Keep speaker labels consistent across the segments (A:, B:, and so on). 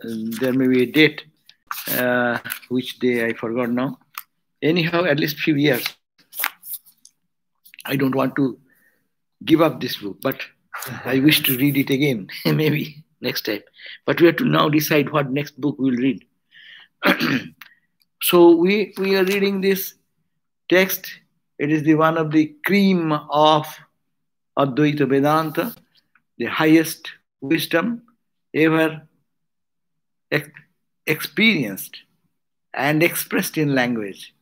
A: there may be a date, which day I forgot now. Anyhow, at least few years. I don't want to give up this book, but I wish to read it again, maybe next time. But we have to now decide what next book we'll read. So we are reading this text. It is the one of the cream of Advaita Vedanta, the highest wisdom ever experienced and expressed in language.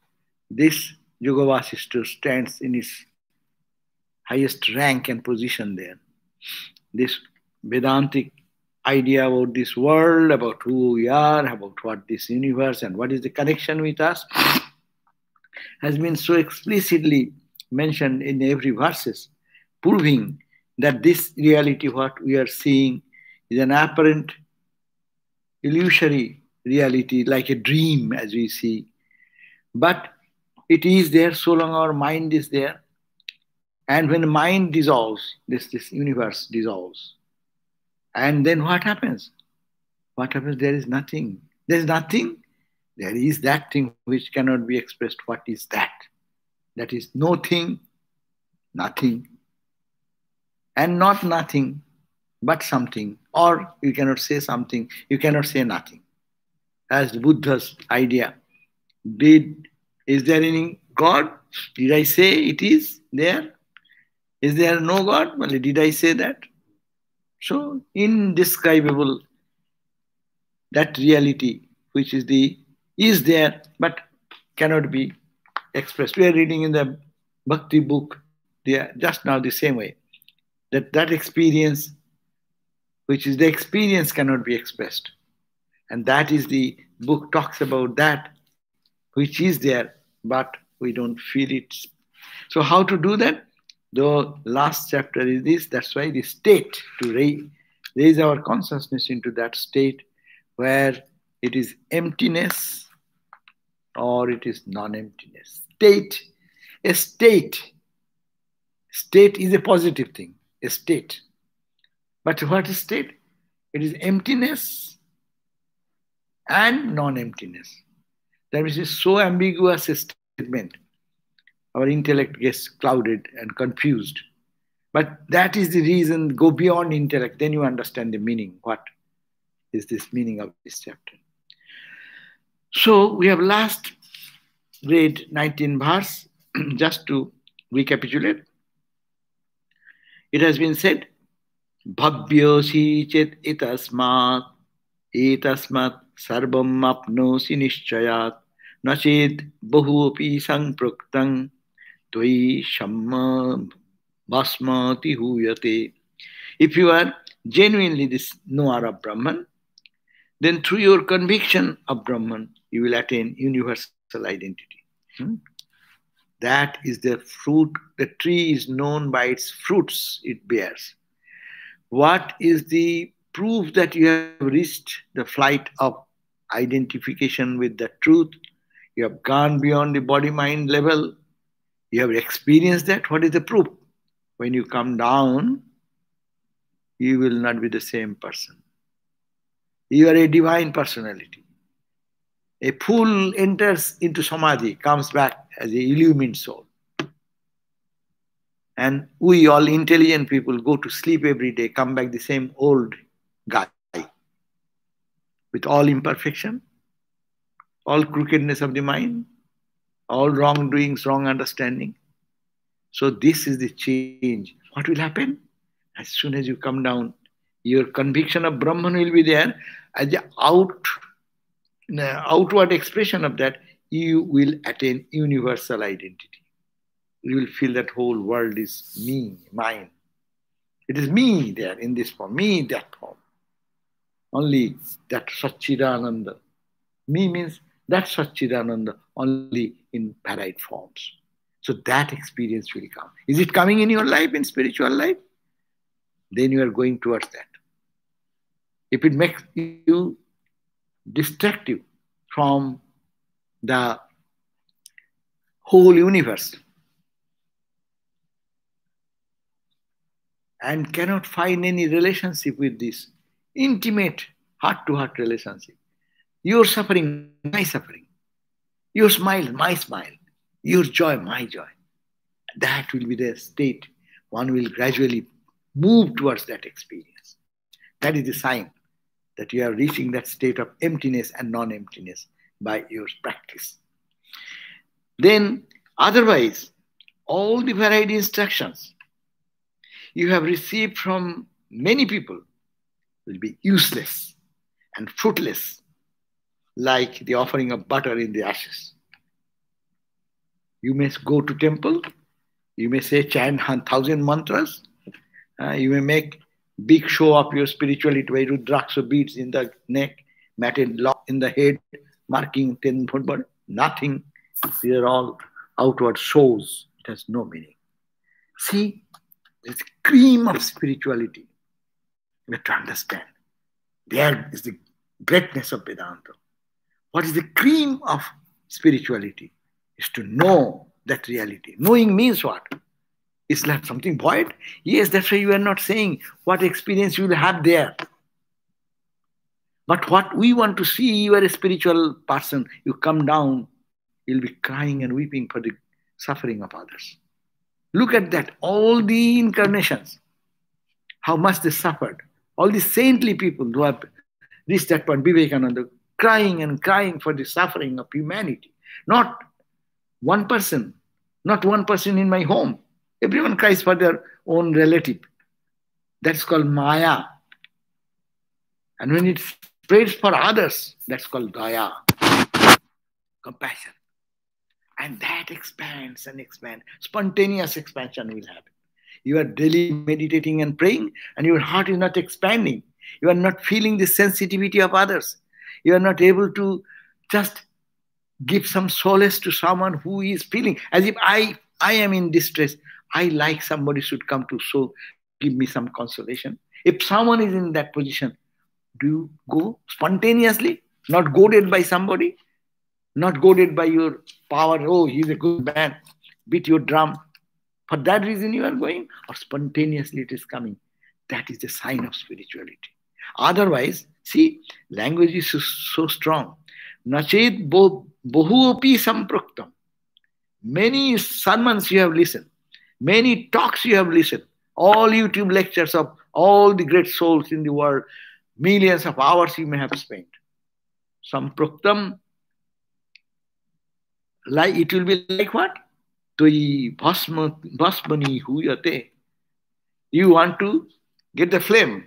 A: This Yoga Vasishtha stands in its highest rank and position there. This Vedantic idea about this world, about who we are, about what this universe and what is the connection with us, has been so explicitly mentioned in every verses, proving that this reality, what we are seeing, is an apparent illusory reality, like a dream as we see. But it is there so long our mind is there. And when the mind dissolves, this universe dissolves. And then what happens? What happens? There is nothing. There is nothing. There is that thing which cannot be expressed. What is that? That is no thing, nothing. And not nothing, but something. Or you cannot say something, you cannot say nothing. As Buddha's idea. Is there any God? Did I say it is there? Is there no God? Well, did I say that? So, indescribable, that reality which is there but cannot be expressed. We are reading in the Bhakti book just now the same way. That experience, which is the experience, cannot be expressed. And that is the book talks about that which is there, but we don't feel it. So how to do that? The last chapter is this. That's why the state, to raise our consciousness into that state where it is emptiness or it is non-emptiness. A state is a positive thing, a state. But what is state? It is emptiness and non-emptiness. That is so ambiguous a statement. Our intellect gets clouded and confused. But that is the reason, go beyond intellect, then you understand the meaning. What is this meaning of this chapter? So we have last read 19 verse, just to recapitulate. It has been said, Bhavyosi chet etasmat sarvam apnosi nishchayat nached bahuapi sangpraktang tvai shamma basmati huyate. If you are genuinely this knower of Brahman, then through your conviction of Brahman, you will attain universal identity. That is the fruit. The tree is known by its fruits it bears. What is the proof that you have reached the flight of identification with the truth? You have gone beyond the body-mind level. You have experienced that. What is the proof? When you come down, you will not be the same person. You are a divine personality. A fool enters into samadhi, comes back as an illumined soul. And we all intelligent people go to sleep every day, come back the same old guy with all imperfection, all crookedness of the mind, all wrongdoings, wrong understanding. So this is the change. What will happen? As soon as you come down, your conviction of Brahman will be there. As the outward expression of that, you will attain universal identity. You will feel that whole world is me, mine. It is me there in this form, me in that form. Only that Satchidananda. Me means that Satchidananda only in varied forms. So that experience will come. Is it coming in your life, in spiritual life? Then you are going towards that. If it makes you distractive from the whole universe and cannot find any relationship with this intimate heart-to-heart relationship. Your suffering, my suffering. Your smile, my smile. Your joy, my joy. That will be the state. One will gradually move towards that experience. That is the sign that you are reaching that state of emptiness and non-emptiness by your practice. Then, otherwise, all the varied instructions you have received from many people will be useless and fruitless, like the offering of butter in the ashes. You may go to temple, you may say chant 1,000 mantras, you may make big show of your spirituality by rudraksha beads in the neck, matted lock in the head, marking 10 football. Nothing. These are all outward shows. It has no meaning. See, it's cream of spirituality. You have to understand. There is the greatness of Vedanta. What is the cream of spirituality? Is to know that reality. Knowing means what? Is that something void? Yes, that's why you are not saying what experience you will have there. But what we want to see, you are a spiritual person. You come down, you'll be crying and weeping for the suffering of others. Look at that. All the incarnations, how much they suffered. All the saintly people who have reached that point, Vivekananda, crying and crying for the suffering of humanity. Not one person in my home. Everyone cries for their own relative. That's called Maya. And when it spreads for others, that's called Daya, compassion. And that expands and expands. Spontaneous expansion will happen. You are daily meditating and praying, and your heart is not expanding. You are not feeling the sensitivity of others. You are not able to just give some solace to someone who is feeling as if I am in distress. I like somebody should come to give me some consolation. If someone is in that position, do you go spontaneously, not goaded by somebody, not goaded by your power? Oh, he's a good man, beat your drum. For that reason you are going, or spontaneously it is coming. That is the sign of spirituality. Otherwise, see, language is so strong. Nachet Bahuopi Sampruktam. Many sermons you have listened, many talks you have listened, all YouTube lectures of all the great souls in the world, millions of hours you may have spent. Sampruktam, like it will be like what? Toi bhasmani huyate. You want to get the flame.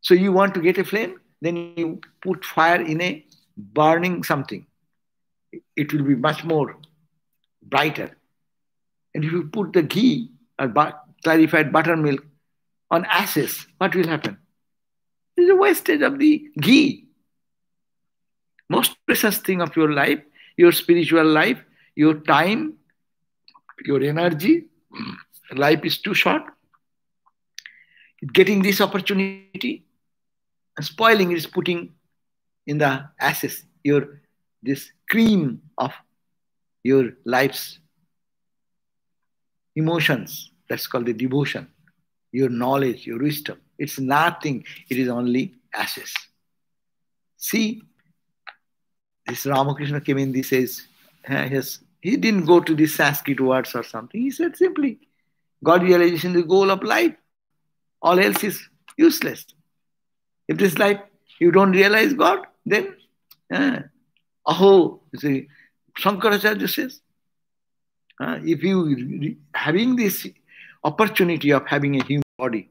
A: So you want to get a flame, then you put fire in a burning something. It will be much more brighter. And if you put the ghee or clarified buttermilk on ashes, what will happen? It is a wastage of the ghee. Most precious thing of your life, your spiritual life, your time, your energy. Life is too short. Getting this opportunity and spoiling it is putting in the ashes this cream of your life's emotions. That's called the devotion. Your knowledge, your wisdom. It's nothing. It is only ashes. See, this Ramakrishna came in, he says, he didn't go to the Sanskrit words or something. He said simply, God realization is the goal of life. All else is useless. If this life you don't realize God, then aho, see, Shankaracharya says, if you having this opportunity of having a human body,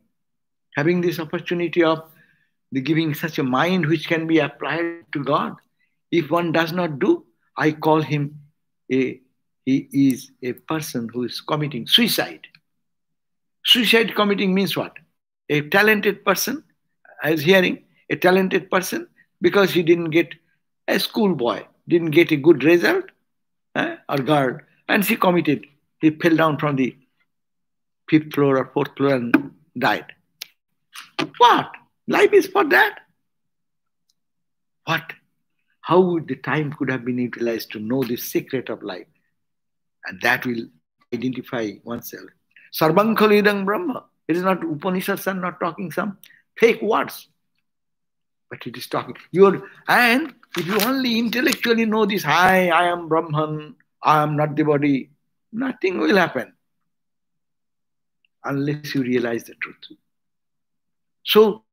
A: having this opportunity of giving such a mind which can be applied to God, if one does not do, I call him he is a person who is committing suicide. Suicide committing means what? A talented person, I was hearing, a talented person, because he didn't get a schoolboy, didn't get a good result, or girl, and she committed. He fell down from the 5th floor or 4th floor and died. What? Life is for that? What? How would the time could have been utilized to know the secret of life? And that will identify oneself. Sarvam khalu idam Brahma. It is not Upanishads are not talking some fake words. But it is talking. And if you only intellectually know this, I am Brahman, I am not the body, nothing will happen unless you realize the truth. So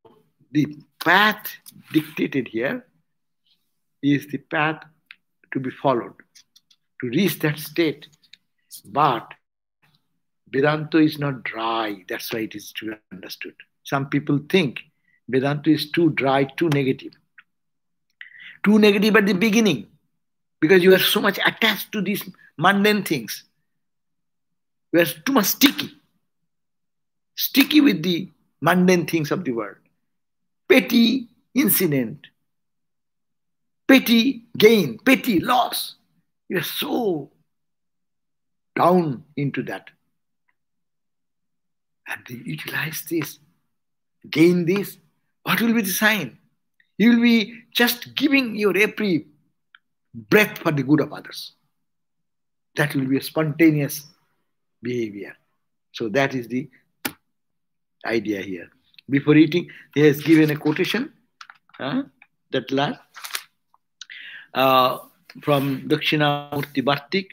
A: the path dictated here is the path to be followed to reach that state. But Vedanta is not dry. That's why it is to be understood. Some people think Vedanta is too dry, too negative. Too negative at the beginning because you are so much attached to these mundane things. You are too much sticky with the mundane things of the world. Petty incident, petty gain, petty loss. You are so down into that. And you utilize this, gain this. What will be the sign? You will be just giving your every breath for the good of others. That will be a spontaneous behavior. So that is the idea here. Before eating, he has given a quotation, that last, from Dakshinamurti Bhartik.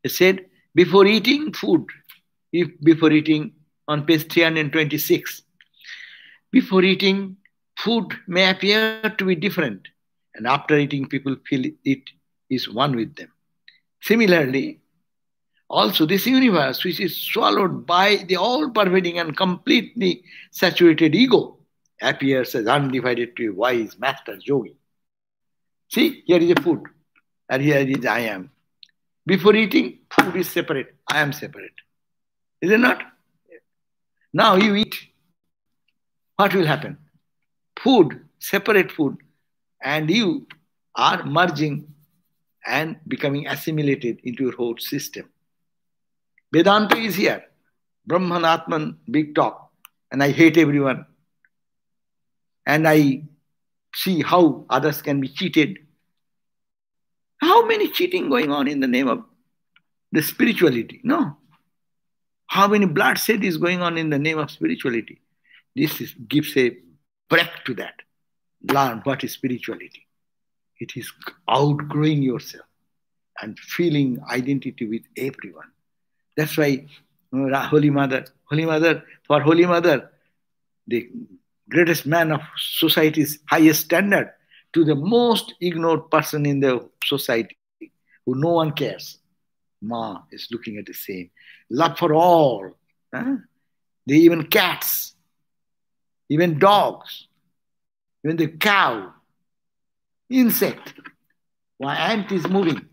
A: He said, before eating food, on page 326, before eating, food may appear to be different, and after eating, people feel it is one with them. Similarly, also this universe, which is swallowed by the all-pervading and completely saturated ego, appears as undivided to a wise master yogi. See, here is a food, and here is I am. Before eating, food is separate. I am separate. Is it not? Now you eat. What will happen? Food, separate food, and you are merging and becoming assimilated into your whole system. Vedanta is here. Brahman, Atman, big talk. And I hate everyone. And I see how others can be cheated. How many cheating going on in the name of the spirituality? No. How many bloodshed is going on in the name of spirituality? Gives a break to that. Learn what is spirituality. It is outgrowing yourself and feeling identity with everyone. That's why Holy Mother, the greatest man of society's highest standard, to the most ignored person in the society, who no one cares. Ma is looking at the same. Love for all. They even cats, even dogs, even the cow, insect. Why ant is moving.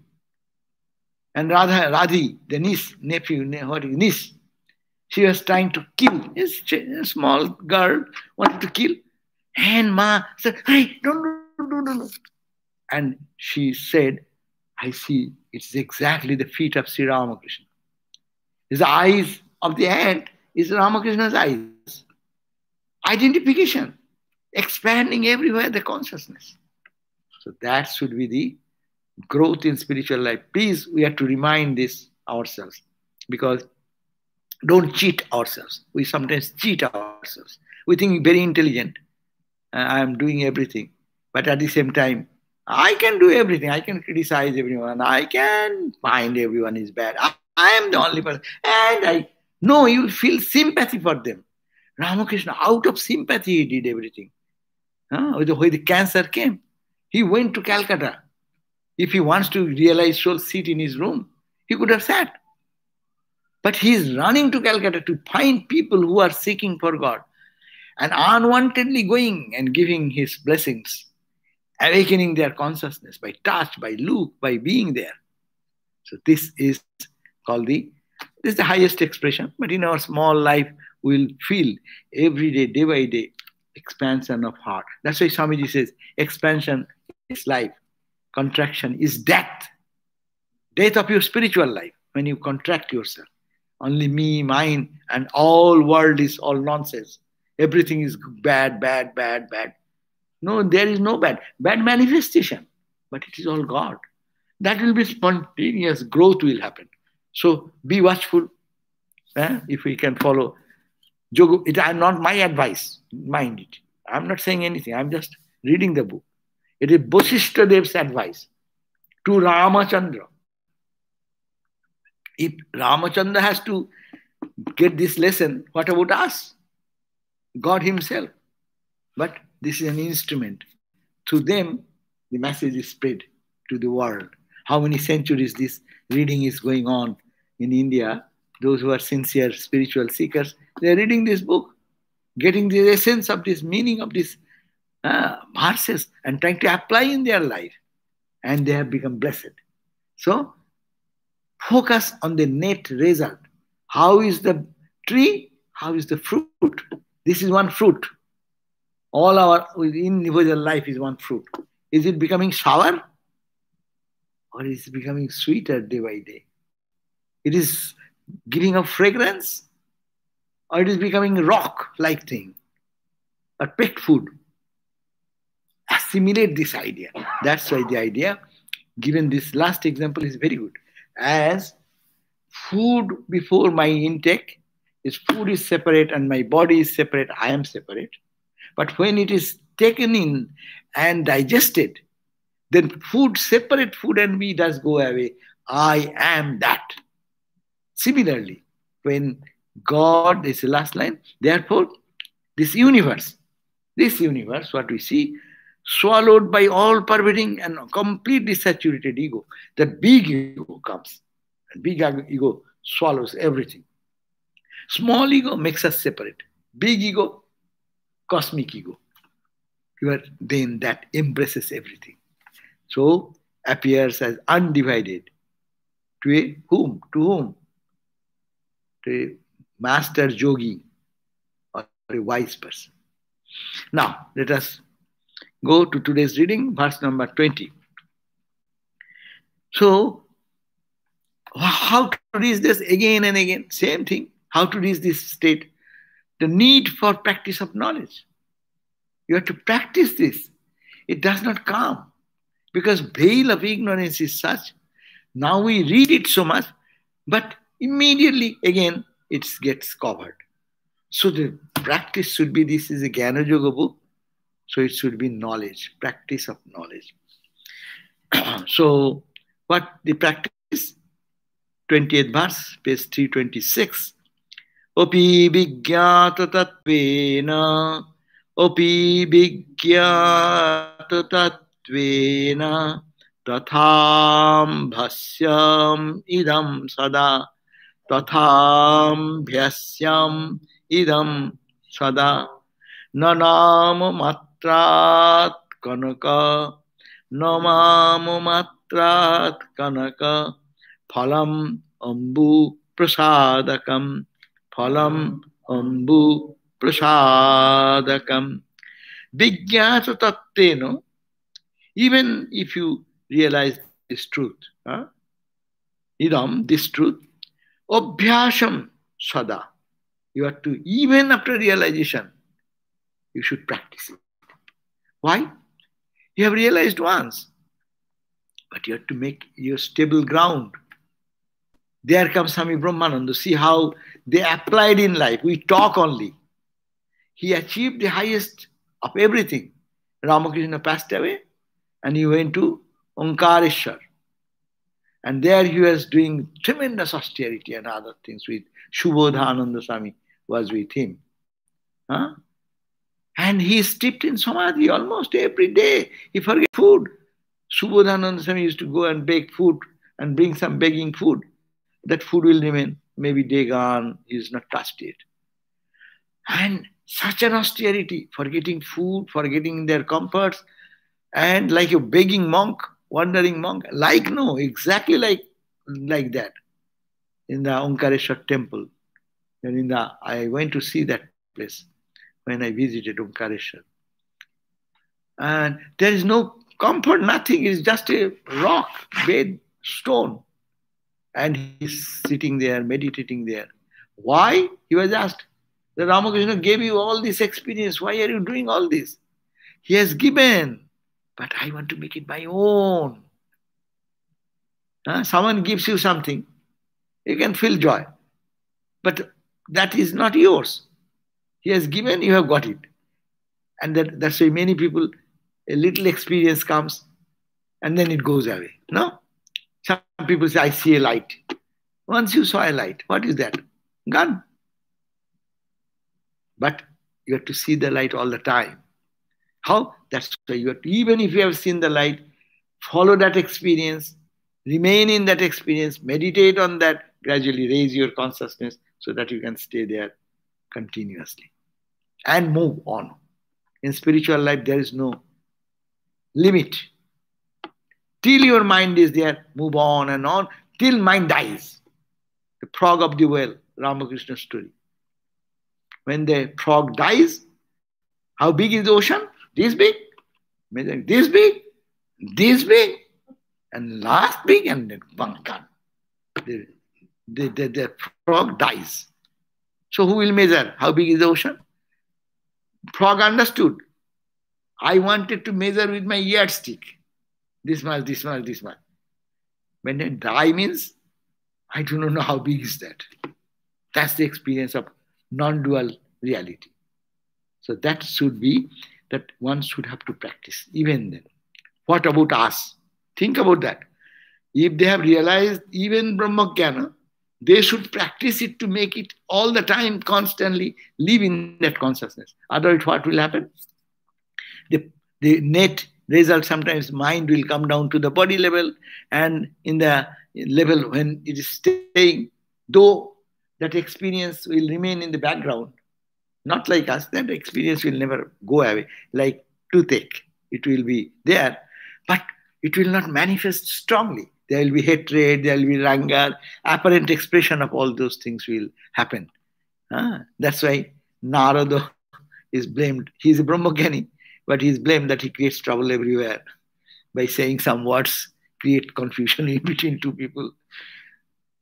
A: And Radhi, the niece, she was trying to kill. A small girl wanted to kill. And Ma said, hey, don't. And she said, I see, it's exactly the feet of Sri Ramakrishna. His eyes of the ant is Ramakrishna's eyes. Identification, expanding everywhere the consciousness. So that should be the growth in spiritual life. Please, we have to remind this ourselves, because don't cheat ourselves. We sometimes cheat ourselves. We think very intelligent. I am doing everything. But at the same time, I can do everything. I can criticize everyone. I can find everyone is bad. I am the only person. And I know you will feel sympathy for them. Ramakrishna, out of sympathy, he did everything. When the cancer came, he went to Calcutta. If he wants to realize soul, sit in his room, he could have sat. But he is running to Calcutta to find people who are seeking for God and unwantedly going and giving his blessings, awakening their consciousness by touch, by look, by being there. So this is called this is the highest expression. But in our small life, we will feel every day, day by day, expansion of heart. That's why Swamiji says, expansion is life. Contraction is death. Death of your spiritual life when you contract yourself. Only me, mine, and all world is all nonsense. Everything is bad, bad, bad, bad. No, there is no bad. Bad manifestation. But it is all God. That will be spontaneous growth will happen. So be watchful. If we can follow. Not my advice. Mind it. I'm not saying anything. I'm just reading the book. It is Vasishtha Dev's advice to Ramachandra. If Ramachandra has to get this lesson, what about us? God himself. But this is an instrument. Through them, the message is spread to the world. How many centuries this reading is going on in India? Those who are sincere spiritual seekers, they are reading this book, getting the essence of this meaning of these verses and trying to apply in their life. And they have become blessed. So, focus on the net result. How is the tree? How is the fruit? This is one fruit. All our individual life is one fruit. Is it becoming sour? Or is it becoming sweeter day by day? It is giving a fragrance? Or it is becoming a rock-like thing? A pet food? Assimilate this idea. That's why the idea, given this last example, is very good. As food before my intake, is food is separate and my body is separate, I am separate. But when it is taken in and digested, then food, separate food and me does go away. I am that. Similarly, when God, this is the last line, therefore, this universe, what we see, swallowed by all pervading and completely saturated ego, the big ego comes. And big ego swallows everything. Small ego makes us separate. Big ego, cosmic ego. Then that embraces everything. So appears as undivided. To a whom? To whom? To a master yogi or a wise person. Now, let us go to today's reading, verse number 20. So, how to reach this again and again? Same thing. How to reach this state? The need for practice of knowledge. You have to practice this. It does not come. Because veil of ignorance is such. Now we read it so much, but immediately again it gets covered. So the practice should be, this is a Jnana Yoga book, so it should be knowledge, practice of knowledge. So what the practice? 20th verse, page 326. Opi vigyata tatvena, opi vigyata tatvena, tatham bhasyam idam sada, tatham bhasyam idam sada, nanam matrat kanaka, namam matrat kanaka, phalam ambu prasadakam, phalam ambu prasadakam. Vijñāsa tattena, even if you realize this truth, idam, this truth, abhyasam sada, you have to, even after realization, you should practice it. Why? You have realized once, but you have to make your stable ground. There comes Swami Brahmananda. See how they applied in life. We talk only. He achieved the highest of everything. Ramakrishna passed away and he went to Omkareshwar. And there he was doing tremendous austerity and other things with Subodhananda Swami was with him. And he steeped in samadhi almost every day. He forget food. Subodhananda Swami used to go and bake food and bring some begging food. That food will remain, maybe day gone, he is not touched it. And such an austerity, forgetting food, forgetting their comforts, and like a begging monk, wandering monk, exactly like that. In the Omkareshwar temple, and I went to see that place when I visited Omkareshwar. And there is no comfort, nothing, it's just a rock, bed, stone. And he's sitting there, meditating there. Why? He was asked, the Ramakrishna gave you all this experience. Why are you doing all this? He has given, but I want to make it my own. Someone gives you something, you can feel joy. But that is not yours. He has given, you have got it. And that's why many people A little experience comes and then it goes away. No? Some people say, I see a light. Once you saw a light, what is that? Gone. But you have to see the light all the time. How? That's why you have to, even if you have seen the light, follow that experience, remain in that experience, meditate on that, gradually raise your consciousness so that you can stay there continuously and move on. In spiritual life, there is no limit. Till your mind is there, move on, till mind dies. The frog of the well, Ramakrishna story. When the frog dies, how big is the ocean? This big, this big, this big, and last big, and then one gone. The frog dies. So who will measure how big is the ocean? Frog understood. I wanted to measure with my yardstick. This much, this much, this much. When it die means, I do not know how big is that. That's the experience of non-dual reality. So that should be, that one should have to practice even then. What about us? Think about that. If they have realized even Brahmajnana, they should practice it to make it all the time, constantly live in that consciousness. Otherwise, what will happen? The net result, sometimes mind will come down to the body level, and in the level when it is staying, though that experience will remain in the background, not like us, that experience will never go away. Like toothache, it will be there, but it will not manifest strongly. There will be hatred, there will be anger, apparent expression of all those things will happen. That's why Narada is blamed. He is a Brahmajnani, but he is blamed that he creates trouble everywhere by saying some words, create confusion in between two people.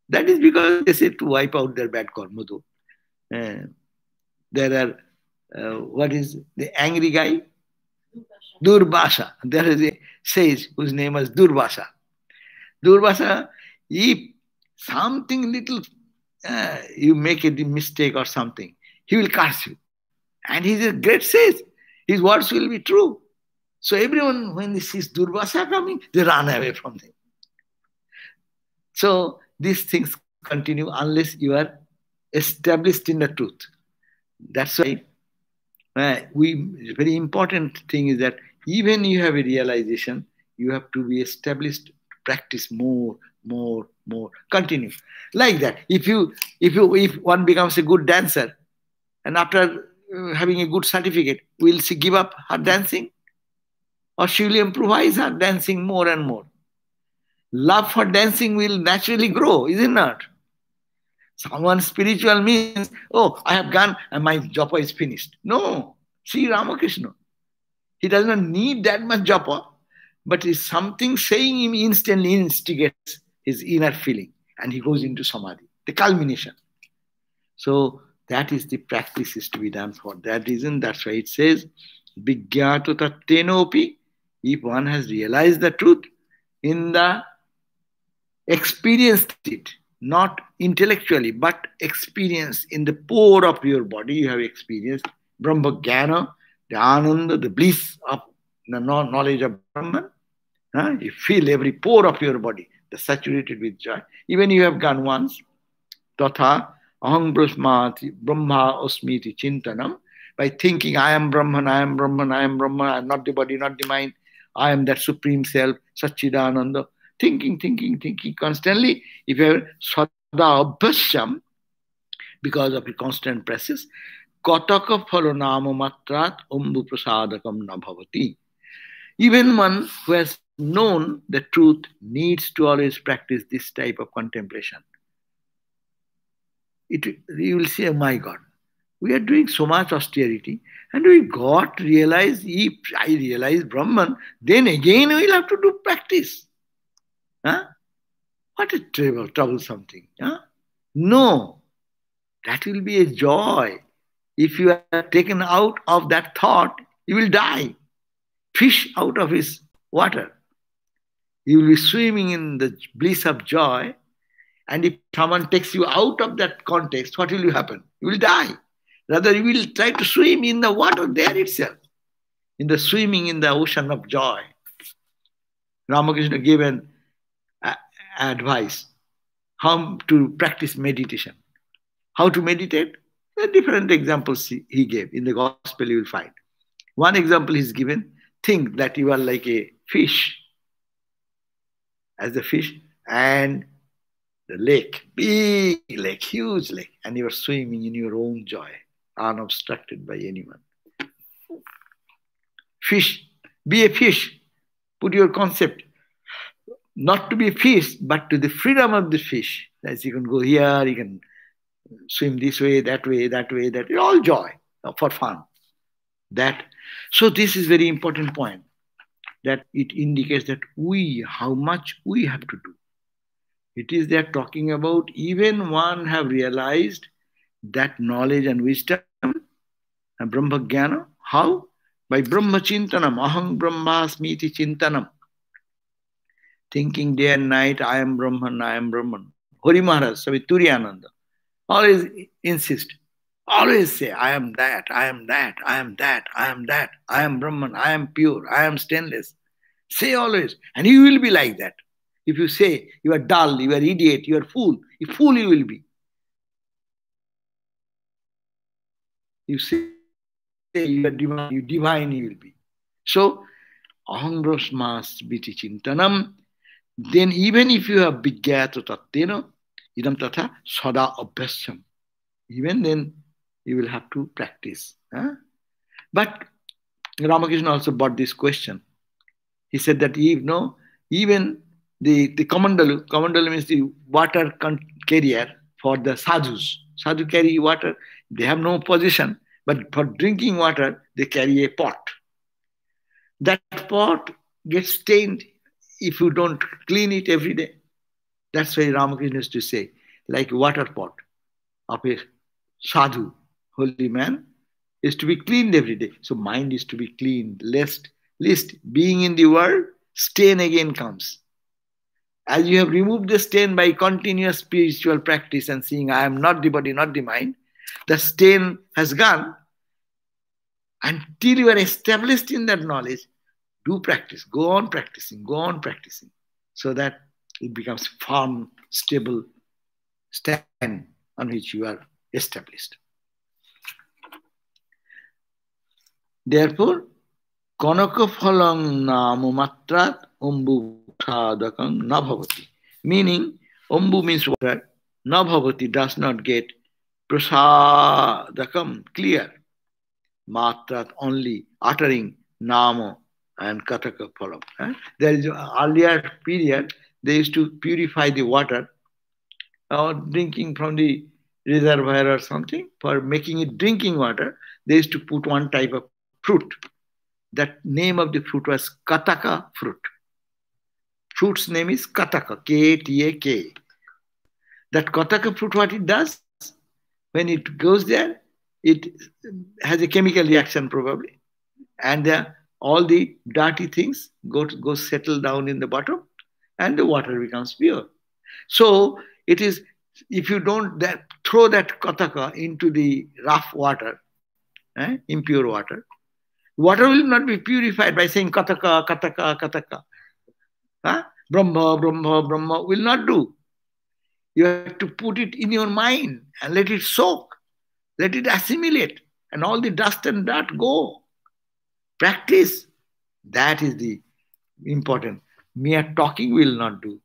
A: That is because they say to wipe out their bad karma. There are, what is the angry guy? Durvasa. There is a sage whose name is Durvasa. Durvasa, if something little, you make a mistake or something, he will curse you. And he is a great sage. His words will be true. So everyone, when they see Durvasa coming, they run away from him. So these things continue unless you are established in the truth. That's why very important thing is that even you have a realization, you have to be established, practice more, continue. Like that. If one becomes a good dancer, and after having a good certificate, will she give up her dancing? Or she will improvise her dancing more and more? Love for dancing will naturally grow, is it not? Someone spiritual means, oh, I have gone and my japa is finished. No, see Ramakrishna. He does not need that much japa, but is something saying him instantly instigates his inner feeling and he goes into samadhi, the culmination. So that is the practice is to be done for that reason. That's why it says, Vigyato tattenopi, if one has realized the truth in the experienced it, not intellectually, but experience in the pore of your body, you have experienced Brahmajnana, the Ananda, the bliss of the knowledge of Brahman. You feel every pore of your body, the saturated with joy. Even you have gone once, Tatha Aham Brahma Osmiti Chintanam, by thinking I am Brahman, I am Brahman, I am Brahman, I am not the body, not the mind, I am that Supreme Self, Satchidananda. Thinking constantly. If you have Sada Abhasyam, because of the constant practice, Kataka Phalonama Matrat Ombu Prasadakam Nabhavati. Even one who has known the truth needs to always practice this type of contemplation. You will say, oh my God, we are doing so much austerity and we realize, if I realize Brahman, then again we will have to do practice. What a troublesome thing. No, that will be a joy. If you are taken out of that thought, you will die. Fish out of his water. You will be swimming in the bliss of joy. And if someone takes you out of that context, what will happen? You will die. Rather, you will try to swim in the water there itself. in the swimming in the ocean of joy. Ramakrishna gave an advice how to practice meditation. How to meditate? Different examples he gave. In the gospel you will find. One example is given. Think that you are like a fish, as the fish, and the lake, big lake, huge lake, and you are swimming in your own joy, unobstructed by anyone. Fish, be a fish. Put your concept not to be a fish, but to the freedom of the fish. As you can go here, you can swim this way, that way, that way, that way. All joy for fun. So this is very important point, that it indicates that how much we have to do. It is there talking about even one have realized that knowledge and wisdom and Brahma Jnana. How? By Brahma Chintanam, Aham Brahmasmiti Chintanam. Thinking day and night, I am Brahman, I am Brahman. Hari Maharaj, Swami Turiyananda, always insist. Always say, I am that, I am that, I am that, I am that, I am Brahman, I am pure, I am stainless. Say always, and you will be like that. If you say you are dull, you are idiot, you are fool, a fool you will be. You say you are divine, you will be. So, aham brahmasmiti chintanam, then even if you have vigyata tattena, idam tatha sada abhyasam, even then you will have to practice. But Ramakrishna also brought this question. He said that even the kamandalu means the water carrier for the sadhus. Sadhu carry water. They have no position, but for drinking water, they carry a pot. That pot gets stained if you don't clean it every day. That's why Ramakrishna used to say, like a water pot of a sadhu, holy man, is to be cleaned every day. So mind is to be cleaned, lest being in the world, stain again comes. As you have removed the stain by continuous spiritual practice and seeing I am not the body, not the mind, the stain has gone. Until you are established in that knowledge, do practice, go on practicing, so that it becomes firm, stable stand on which you are established. Therefore, kanaka phalang namu matrat ombu sadakang nabhavati. Meaning, ombu means water, nabhavati does not get prasadakam, clear. Matrat, only uttering namo and kataka phalam. There is earlier period, they used to purify the water or drinking from the reservoir or something. For making it drinking water, they used to put one type of fruit. That name of the fruit was kataka fruit. Fruit's name is kataka, K-T-A-K. That kataka fruit, what it does, when it goes there, it has a chemical reaction probably. And all the dirty things go settle down in the bottom and the water becomes pure. So it is, if you don't throw that kataka into the rough water, impure water will not be purified by saying kataka, kataka, kataka. Brahma, Brahma, Brahma will not do. You have to put it in your mind and let it soak. Let it assimilate. And all the dust and dirt go. Practice. That is the important. Mere talking will not do.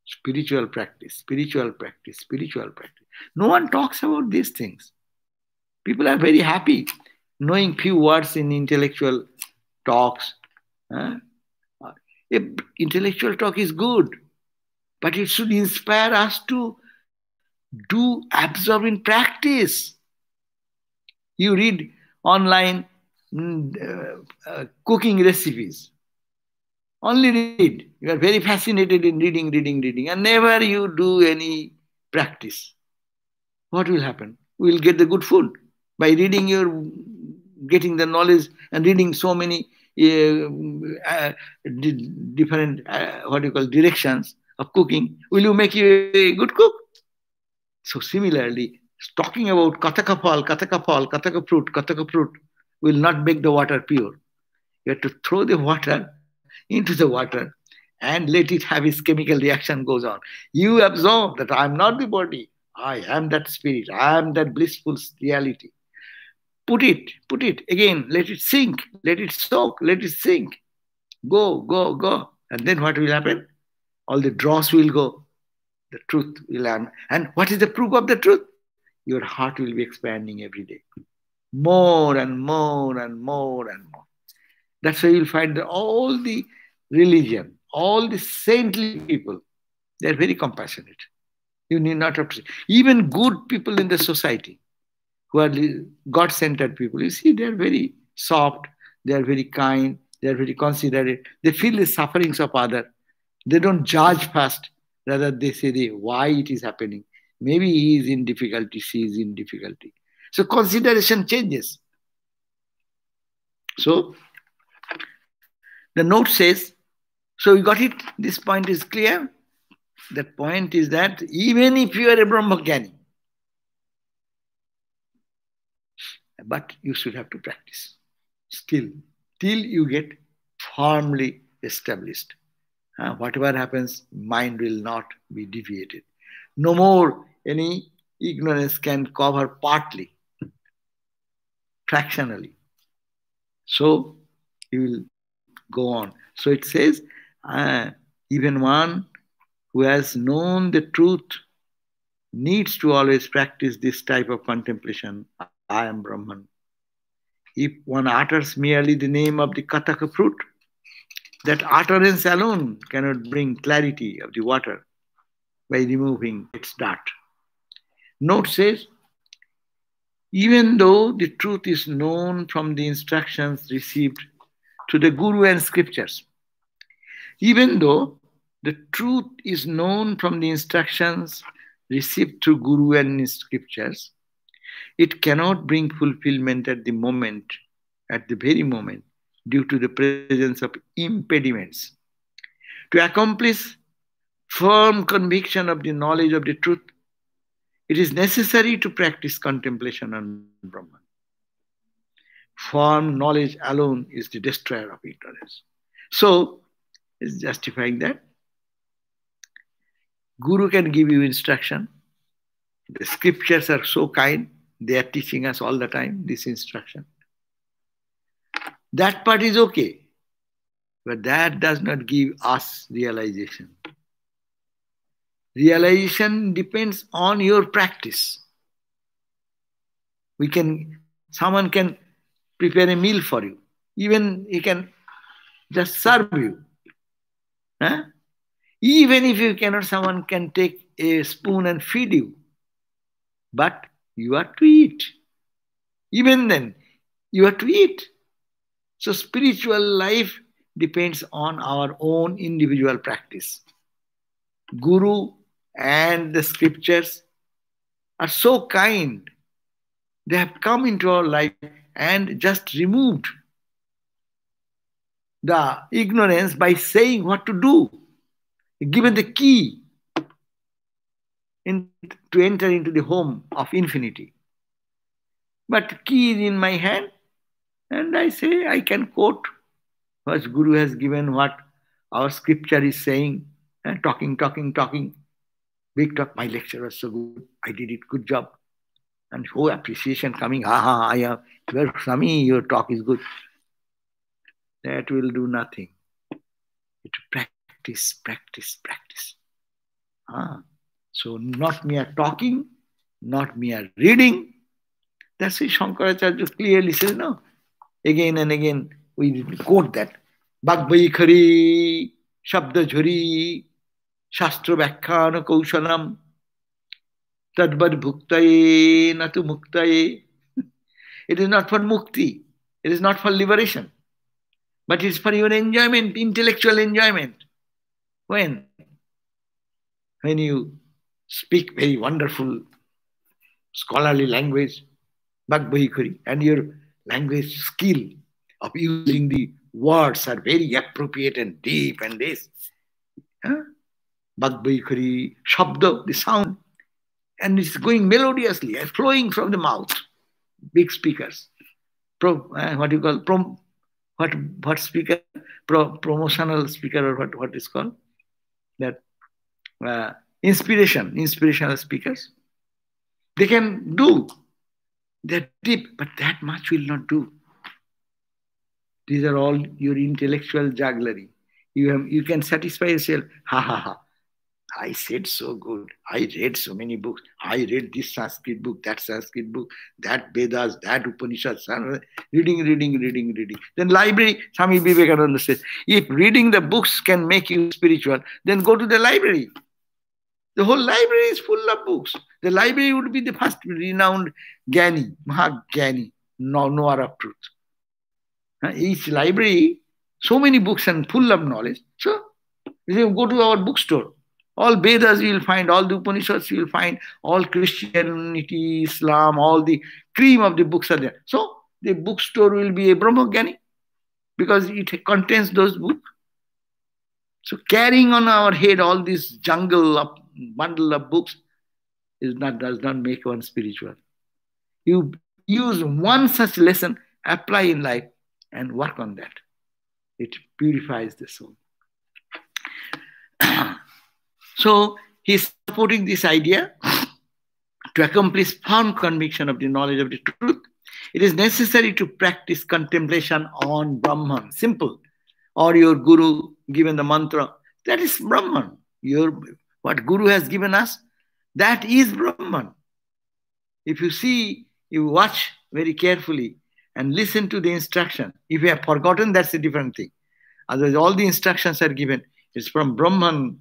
A: Spiritual practice, spiritual practice, spiritual practice. No one talks about these things. People are very happy knowing few words in intellectual talks. Intellectual talk is good, but it should inspire us to absorb in practice. You read online cooking recipes. Only read. You are very fascinated in reading, and never you do any practice. What will happen? We will get the good food. By reading, you're getting the knowledge and reading so many different, directions of cooking. Will you make you a good cook? So similarly, talking about kataka fruit will not make the water pure. You have to throw the water into the water and let it have its chemical reaction goes on. You absorb that I am not the body. I am that spirit. I am that blissful reality. Put it again. Let it sink. Let it soak. Let it sink. Go, go, go. And then what will happen? All the dross will go. The truth will happen. And what is the proof of the truth? Your heart will be expanding every day. More and more and more and more. That's why you'll find that all the religion, all the saintly people, they're very compassionate. You need not have to. Even good people in the society who are God-centered people, you see, they're very soft, they're very kind, they're very considerate. They feel the sufferings of others. They don't judge first. Rather, they say why it is happening. Maybe he is in difficulty, she is in difficulty. So consideration changes. So the note says, so you got it? This point is clear. The point is that even if you are a Brahmajnani, but you should have to practice skill till you get firmly established. Whatever happens, mind will not be deviated. No more any ignorance can cover partly, fractionally. So you will go on. So it says, even one who has known the truth needs to always practice this type of contemplation. I am Brahman. If one utters merely the name of the Kataka fruit, that utterance alone cannot bring clarity of the water by removing its dirt. Note says, even though the truth is known from the instructions received to the Guru and scriptures, even though the truth is known from the instructions received through Guru and scriptures, it cannot bring fulfillment at the very moment, due to the presence of impediments. To accomplish firm conviction of the knowledge of the truth, it is necessary to practice contemplation on Brahman. Firm knowledge alone is the destroyer of ignorance. So, it's justifying that. Guru can give you instruction. The scriptures are so kind. They are teaching us all the time this instruction. That part is okay. But that does not give us realization. Realization depends on your practice. Someone can prepare a meal for you. Even he can just serve you. Huh? Even if you cannot, someone can take a spoon and feed you. But you have to eat. Even then, you have to eat. So spiritual life depends on our own individual practice. Guru and the scriptures are so kind. They have come into our life and just removed the ignorance by saying what to do. Given the key to enter into the home of infinity. But key is in my hand, and I say I can quote what Guru has given, what our scripture is saying, and talking. Big talk, my lecture was so good, I did it, good job. And whole appreciation coming, I am, well, Swami, your talk is good. That will do nothing. It practice. So not mere talking, not mere reading. That's why Shankaracharya clearly says, no. Again and again, we quote that. Bhagvai khari, shabda jhuri, shastra vyakhana kaushalam, tadvad bhuktaye, natu muktaye. It is not for mukti. It is not for liberation. But it is for your enjoyment, intellectual enjoyment. When you speak very wonderful scholarly language, Bhagvai khari, and your language skill of using the words are very appropriate and deep and this. Bhagvai khari, shabda, the sound, and it's going melodiously and flowing from the mouth. Big speakers. what speaker, promotional speaker, or what is called that, inspirational speakers. They can do, they're deep, but that much will not do. These are all your intellectual jugglery. You can satisfy yourself. Ha ha ha. I said so good. I read so many books. I read this Sanskrit book, that Sanskrit book, that Vedas, that Upanishads. Reading. Then library, Swami Vivekananda says, if reading the books can make you spiritual, then go to the library. The whole library is full of books. The library would be the first renowned Gyani, Mahagyani, knower of truth. Each library, so many books and full of knowledge. So, if you go to our bookstore, all Vedas you will find, all the Upanishads you will find, all Christianity, Islam, all the cream of the books are there. So, the bookstore will be a Brahmagyani because it contains those books. So, carrying on our head all this jungle of bundle of books does not make one spiritual. You use one such lesson, apply in life, and work on that. It purifies the soul. So he's supporting this idea. To accomplish firm conviction of the knowledge of the truth, it is necessary to practice contemplation on Brahman. Simple. Or your guru given the mantra. That is Brahman. What Guru has given us, that is Brahman. If you see, you watch very carefully and listen to the instruction. If you have forgotten, that's a different thing. Otherwise, all the instructions are given. It's from Brahman.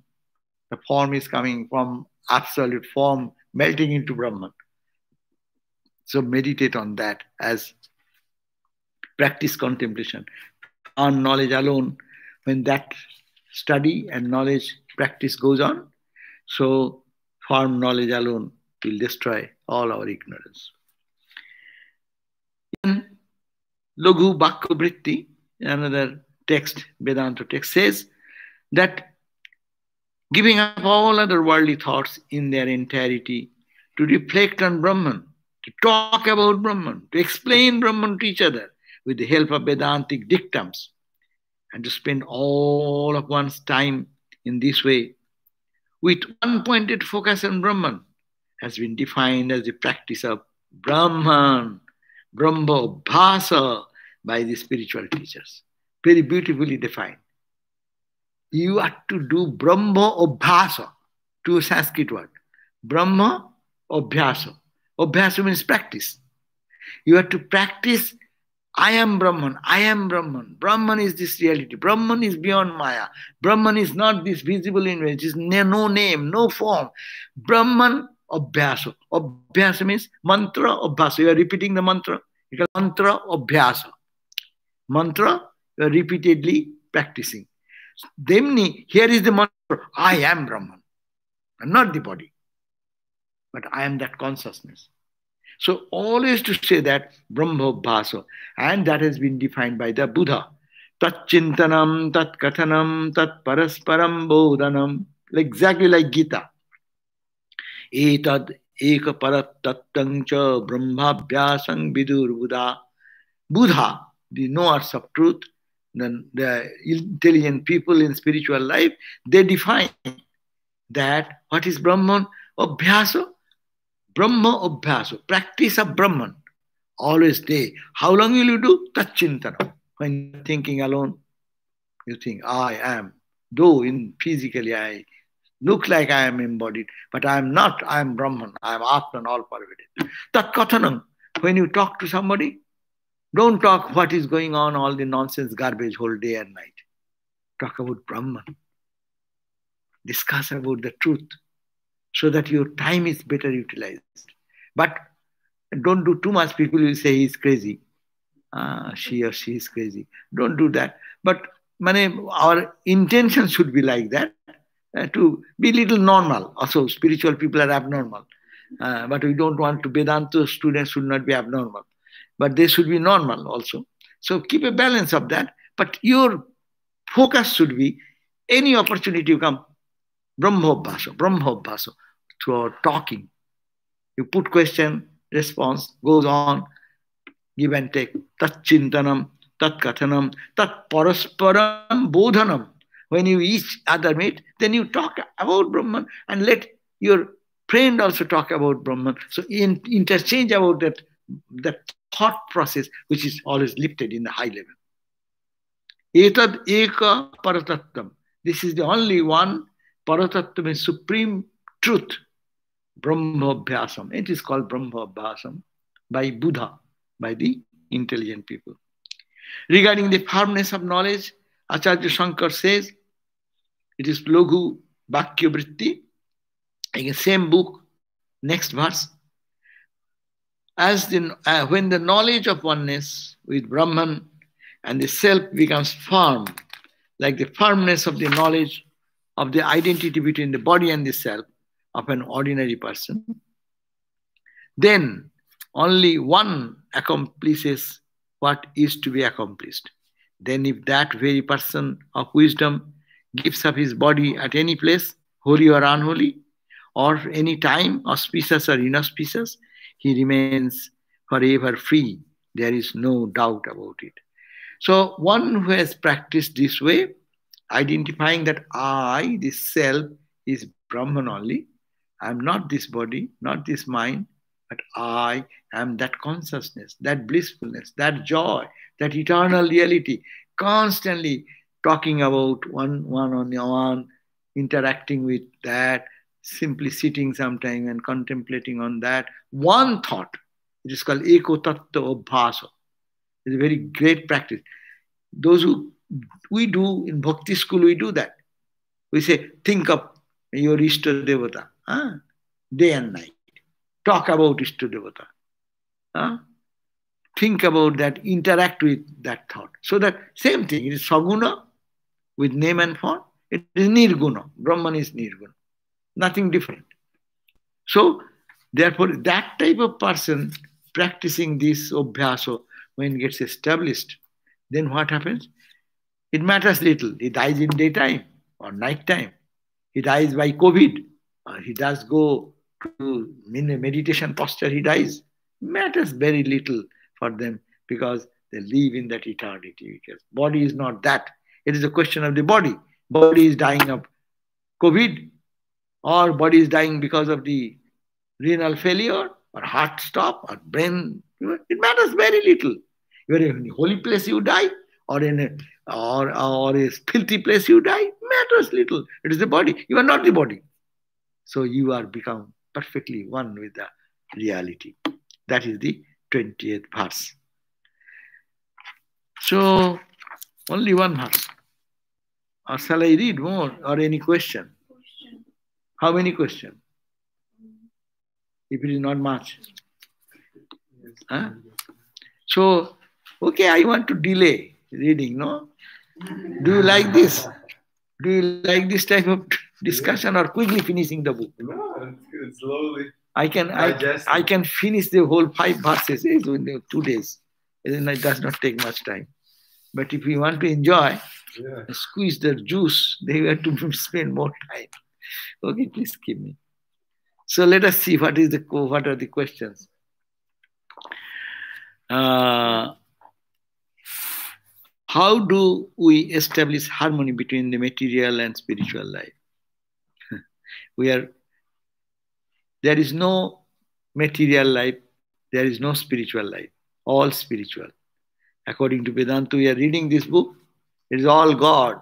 A: The form is coming from absolute form, melting into Brahman. So meditate on that as practice contemplation. On knowledge alone, when that study and knowledge practice goes on, so firm knowledge alone will destroy all our ignorance. In Laghu Bhakya Vritti, another text, Vedanta text, says that giving up all other worldly thoughts in their entirety to reflect on Brahman, to talk about Brahman, to explain Brahman to each other with the help of Vedantic dictums, and to spend all of one's time in this way with one pointed focus on Brahman has been defined as the practice of Brahman, Brahma Bhasa by the spiritual teachers. Very beautifully defined. You are to do Brahma Abhyasa, to a Sanskrit word. Brahma Abhyasa. Abhyasa means practice. You have to practice, I am Brahman, I am Brahman. Brahman is this reality. Brahman is beyond Maya. Brahman is not this visible image. It is no name, no form. Brahman Abhyasa. Abhyasa means mantra Abhyasa. You are repeating the mantra. You call mantra Abhyasa. Mantra, you are repeatedly practicing. Demni, here is the mantra, I am Brahman. I'm not the body, but I am that consciousness. So always to say that Brahma Bhasa, and that has been defined by the Buddha. Tat chintanam, tat kathanam, tat parasparam bodhanam. Exactly like Gita. Etad eka parat tattancha brahmabhyasang vidur Buddha. Buddha, the knowers of truth, the intelligent people in spiritual life, they define that what is Brahman? Abhyasa. Brahma Abhyasa, practice of Brahman. Always day. How long will you do? Tachintana. When you're thinking alone, you think, I am. Though physically I look like I am embodied, but I am not. I am Brahman. I am Atman, all pervaded. Tat kathanam. When you talk to somebody, don't talk what is going on, all the nonsense garbage whole day and night. Talk about Brahman. Discuss about the truth so that your time is better utilized. But don't do too much. People will say he is crazy. She or she is crazy. Don't do that. But our intention should be like that, to be little normal. Also, spiritual people are abnormal. But we don't want to, Vedanta students should not be abnormal. But they should be normal also. So keep a balance of that. But your focus should be, any opportunity you come, Brahmobhasa, through our talking. You put question, response, goes on, give and take. Tachintanam, tat kathanam, tat parasparam bodhanam. When you each other meet, then you talk about Brahman and let your friend also talk about Brahman. So interchange about that thought process, which is always lifted in the high level. Etad eka paratattam. This is the only one. Paratattam is supreme truth. Brahmabhyasam. It is called Brahmabhyasam by Buddha, by the intelligent people. Regarding the firmness of knowledge, Acharya Shankar says, it is Loghu Bhakya Vritti. Again, same book, next verse. When the knowledge of oneness with Brahman and the self becomes firm, like the firmness of the knowledge of the identity between the body and the self of an ordinary person, then only one accomplishes what is to be accomplished. Then if that very person of wisdom gives up his body at any place, holy or unholy, or any time, auspicious or inauspicious, he remains forever free. There is no doubt about it. So one who has practiced this way, identifying that I, this self, is Brahman only. I am not this body, not this mind, but I am that consciousness, that blissfulness, that joy, that eternal reality, constantly talking about one on one, interacting with that, simply sitting sometime and contemplating on that. One thought, it is called Eko Tattva Abhyasa. It's a very great practice. Those who we do in Bhakti school, we do that. We say, think of your Ishta Devata, day and night. Talk about Ishta Devata. Think about that, interact with that thought. So that same thing, it is Saguna with name and form. It is Nirguna. Brahman is Nirguna. Nothing different. So, therefore, that type of person practicing this Abhyasa, when it gets established, then what happens? It matters little. He dies in daytime or night time. He dies by COVID. Or he does go to meditation posture, he dies. Matters very little for them because they live in that eternity. Because body is not that. It is a question of the body. Body is dying of COVID, or body is dying because of the renal failure or heart stop or brain. It matters very little. You are in a holy place you die, or in a filthy place you die. Matters little. It is the body. You are not the body. So you are become perfectly one with the reality. That is the 20th verse. So only one verse. Or shall I read more? Or any question? How many questions? If it is not much. So, okay, I want to delay reading, no? Do you like this? Do you like this type of discussion or quickly finishing the book?
B: No, it's slowly.
A: I can finish the whole 5 verses in 2 days. It does not take much time. But if you want to enjoy, squeeze the juice, they have to spend more time. Okay, please give me. So let us see what are the questions. How do we establish harmony between the material and spiritual life? There is no material life, there is no spiritual life, all spiritual. According to Vedanta, we are reading this book, it is all God.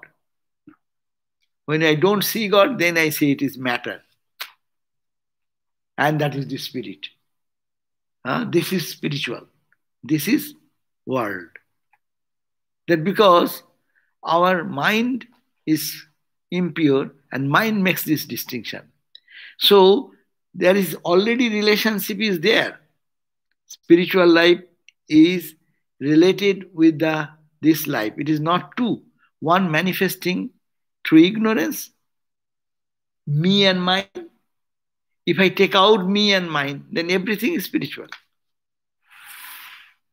A: When I don't see God, then I say it is matter. And that is the spirit. This is spiritual. This is world. That because our mind is impure and mind makes this distinction. So there is already relationship is there. Spiritual life is related with this life. It is not two. One manifesting through ignorance, me and mine. If I take out me and mine, then everything is spiritual.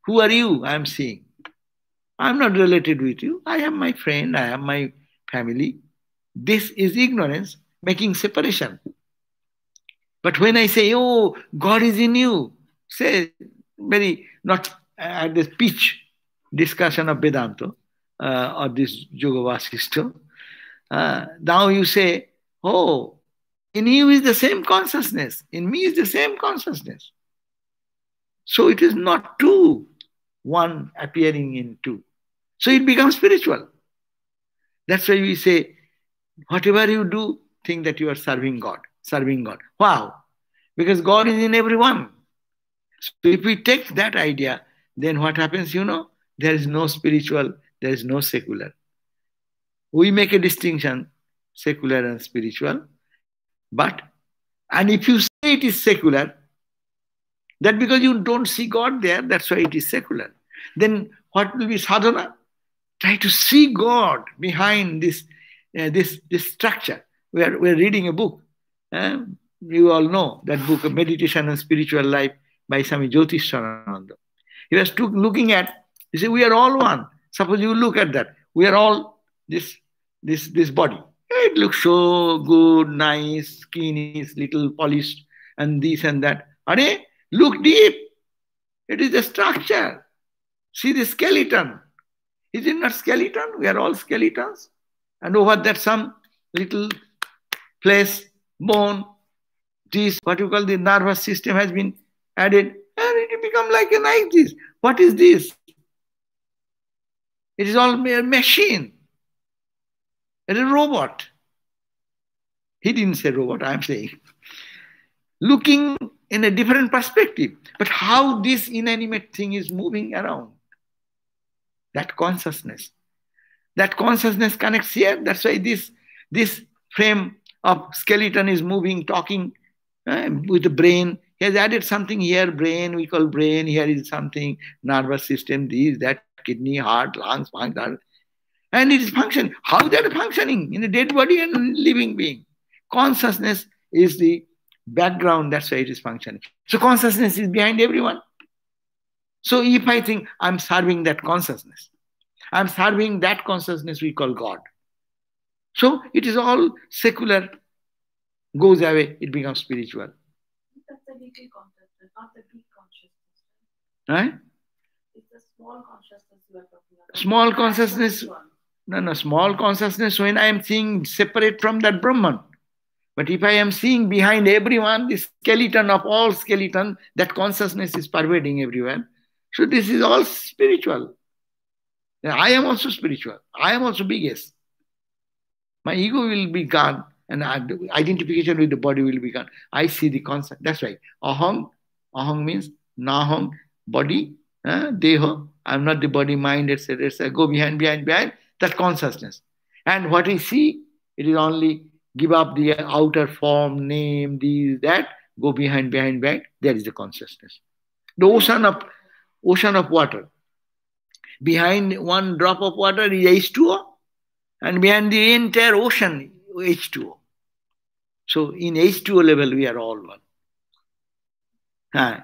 A: Who are you? I am seeing. I am not related with you. I am my friend. I am my family. This is ignorance making separation. But when I say, God is in you, say very not at this pitch, discussion of Vedanta or this Yoga Vasishta. Now you say, oh, in you is the same consciousness, in me is the same consciousness. So it is not two, one appearing in two. So it becomes spiritual. That's why we say, whatever you do, think that you are serving God, serving God. Wow! Because God is in everyone. So if we take that idea, then what happens, there is no spiritual, there is no secular. We make a distinction, secular and spiritual. But, and if you say it is secular, that because you don't see God there, that's why it is secular. Then what will be sadhana? Try to see God behind this structure. We're reading a book. You all know that book, Meditation and Spiritual Life by Swami Sarvadevananda. He was looking at, he said, we are all one. Suppose you look at that. We are all this body. It looks so good, nice, skin is little polished, and this and that. Are look deep. It is the structure. See the skeleton. Is it not skeleton? We are all skeletons. And over that some little flesh, bone, this, what you call the nervous system has been added. And it become like this. What is this? It is all a machine. It is a robot. He didn't say robot, I am saying. Looking in a different perspective. But how this inanimate thing is moving around. That consciousness connects here. That's why this frame of skeleton is moving, talking with the brain. He has added something here, brain, we call brain. Here is something, nervous system, this, that, kidney, heart, lungs, function. And it is functioning. How that is functioning in a dead body and living being? Consciousness is the background. That's why it is functioning. So consciousness is behind everyone. So if I think I'm serving that consciousness, I'm serving that consciousness we call God. So it is all secular, goes away, it becomes spiritual.
C: That's the little consciousness, not the big consciousness.
A: Right?
C: It's a small consciousness you are talking about.
A: Small consciousness. No, small consciousness when I am seeing separate from that Brahman. But if I am seeing behind everyone, the skeleton of all skeleton, that consciousness is pervading everywhere. So this is all spiritual. I am also spiritual. I am also biggest. My ego will be gone and identification with the body will be gone. I see the concept. That's right. Aham means naham, body, deha. I'm not the body, mind, etc. etc. Go behind. That consciousness. And what I see, it is only give up the outer form, name, this, that, go behind. There is the consciousness. The ocean of water. Behind one drop of water is H2O, and behind the entire ocean, H2O. So in H2O level, we are all one.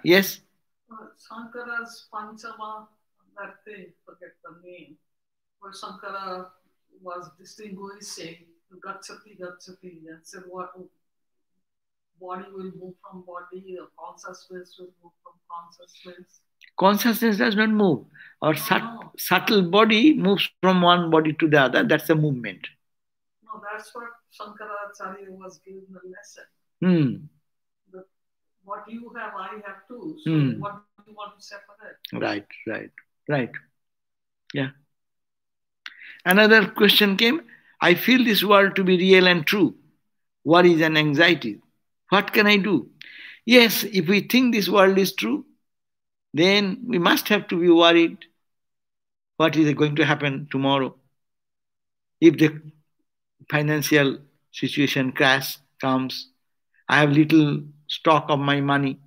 A: Yes?
D: Shankara's Panchama, that thing, forget the name, where Shankara was distinguishing Gachati, and said what body will move from body, consciousness will move from consciousness.
A: Consciousness does not move. Our subtle body moves from one body to the other. That's a movement.
D: No, that's what Shankaracharya was giving the lesson. What you have, I have too. So what do you want to separate?
A: Right. Yeah. Another question came. I feel this world to be real and true. Worries and anxiety. What can I do? Yes, if we think this world is true, then we must have to be worried. What is going to happen tomorrow? If the financial situation crash comes, I have little stock of my money.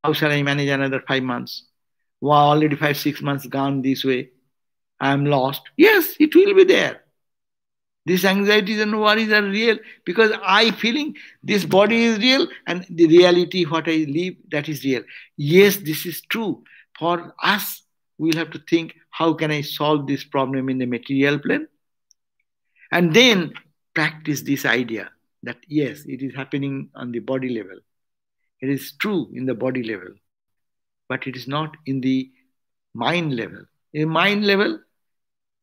A: How shall I manage another 5 months? Wow, already 5-6 months gone this way. I am lost. Yes, it will be there. These anxieties and worries are real because I feeling this body is real and the reality, what I live, that is real. Yes, this is true. For us, we'll have to think, how can I solve this problem in the material plane? And then practice this idea that yes, it is happening on the body level. It is true in the body level, but it is not in the mind level. In mind level,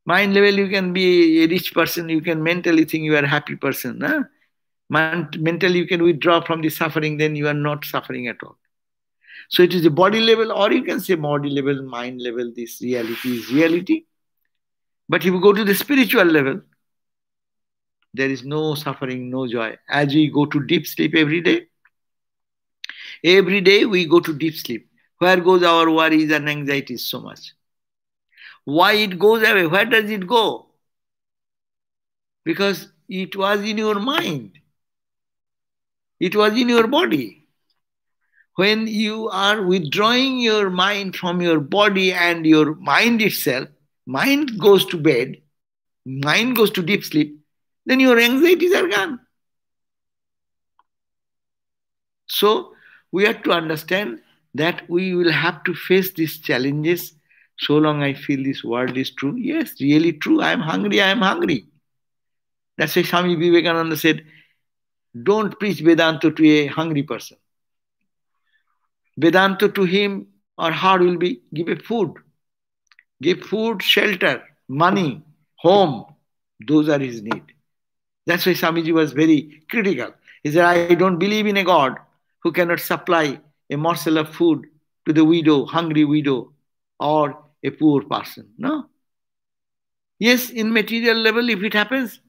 A: you can be a rich person, you can mentally think you are a happy person. Huh? Mentally, you can withdraw from the suffering, then you are not suffering at all. So it is the body level, or you can say body level, mind level, this reality is reality. But if you go to the spiritual level, there is no suffering, no joy. As we go to deep sleep every day we go to deep sleep. Where goes our worries and anxieties so much? Why it goes away? Where does it go? Because it was in your mind. It was in your body. When you are withdrawing your mind from your body and your mind itself, mind goes to bed, mind goes to deep sleep, then your anxieties are gone. So we have to understand that we will have to face these challenges. So long I feel this world is true. Yes, really true. I am hungry. I am hungry. That's why Swami Vivekananda said, don't preach Vedanta to a hungry person. Vedanta to him or her will be give a food. Give food, shelter, money, home. Those are his need. That's why Swamiji was very critical. He said, I don't believe in a God who cannot supply a morsel of food to the widow, hungry widow, or a poor person. No. Yes, in material level, if it happens,